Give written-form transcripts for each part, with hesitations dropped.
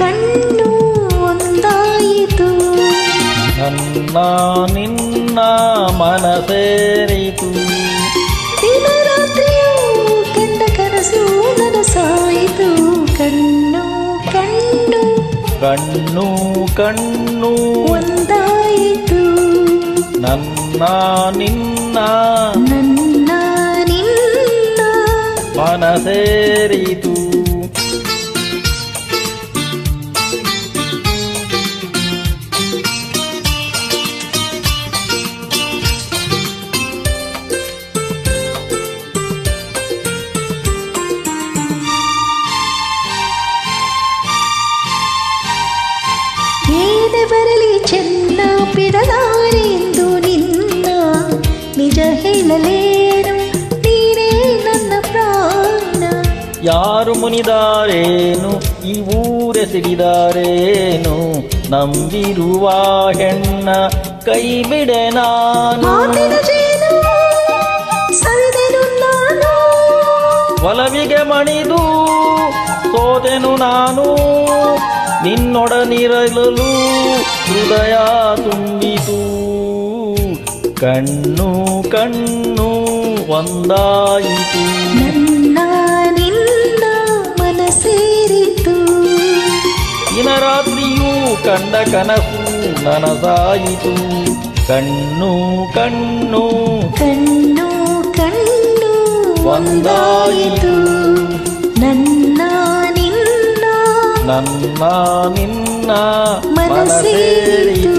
ಕಣ್ಣು ಒಂದಾಯಿತು. ನನ್ನ ನಿನ್ನ ಮನ ಸೇರಿತು. ದಿನ ರಾತ್ರಿಯೂ ಕಂಡ ಕನಸು ನನಸಾಯಿತು. ಕಣ್ಣು ಕಣ್ಣು ಕಣ್ಣು ಕಣ್ಣು ಒಂದಾಯಿತು. ನನ್ನ ನಿನ್ನ ನನ್ನ ನಿನ್ನ ಮನ ಸೇರಿತು. ಏನೇ ಬರಲಿ ಚೆನ್ನ ಬಿಡಲಾರೆಂದು ನಿನ್ನ ನಿಜ ಹೇಳಲೇನು, ನೀನೇ ನನ್ನ ಪ್ರಾಣ. ಯಾರು ಮುನಿದಾರೇನು ಈ ಊರೆಸಿಡಿದಾರೇನು, ನಂಬಿರುವ ಹೆಣ್ಣ ಕೈ ಬಿಡೆ ನಾನು. ಮಾತಿನ ಜೇನು ಸವಿದೆನು ನಾನು, ಒಲವಿಗೆ ಮಣಿದು ಸೋದೆನು ನಾನು. ನಿನ್ನೊಡನಿರಲು ಹೃದಯ ತುಂಬಿತು. ಕಣ್ಣು ಕಣ್ಣು ಒಂದಾಯಿತು. ನನ್ನ ನಿನ್ನ ಮನ ಸೇರಿತು. ದಿನ ರಾತ್ರಿಯೂ ಕಂಡ ಕನಸು ನನಸಾಯಿತು. ಕಣ್ಣು ಕಣ್ಣು ಕಣ್ಣು ಕಣ್ಣು ಒಂದಾಯಿತು. ನನ್ನ ನಿನ್ನ ನನ್ನ ನಿನ್ನ ಮನ ಮನ ಸೇರಿತು. ಸೇರಿತು.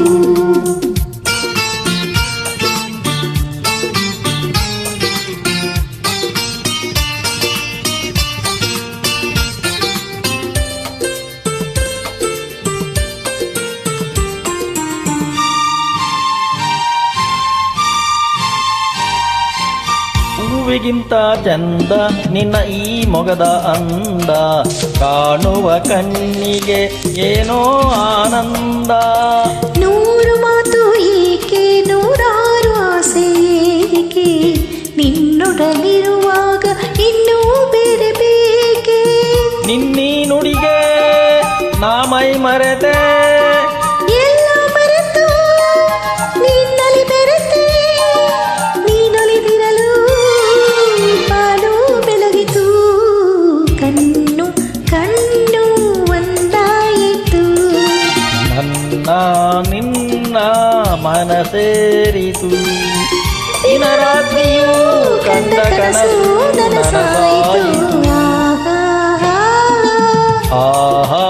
ಹೂವಿಗಿಂತ ಚಂದ ನಿನ್ನ ಈ ಮೊಗದ ಅಂದ, ಕಾಣುವ ಕಣ್ಣಿಗೆ ಏನೋ ಆನಂದ. ನೂರು ಮಾತು ಏಕೆ ನೂರಾರು ಆಸೆ ಏಕೆ, ನಿನ್ನೊಡನಿರುವಾಗ ಇನ್ನೂ ಬೇರೆ ಬೇಕೆ. ನಿನ್ನೀ ನುಡಿಗೆ ನಾ ಮೈ ಮರೆತೆ, ಎಲ್ಲ ಮರೆತು ನಿನ್ನಲ್ಲಿ ಬೆರೆತೆ. ನೀನೊಲಿದಿರಲು ಬಾಳು ಬೆಳಗಿತು. ಕಣ್ಣು ಕಣ್ಣು ಒಂದಾಯಿತು. ನನ್ನ ನಿನ್ನ ಮನ ಸೇರಿತು. ದಿನ ರಾತ್ರಿಯೂ ಕಂಡ ಕನಸು ನನಸಾಯಿತು. ಆಹಾ ಆಹಾ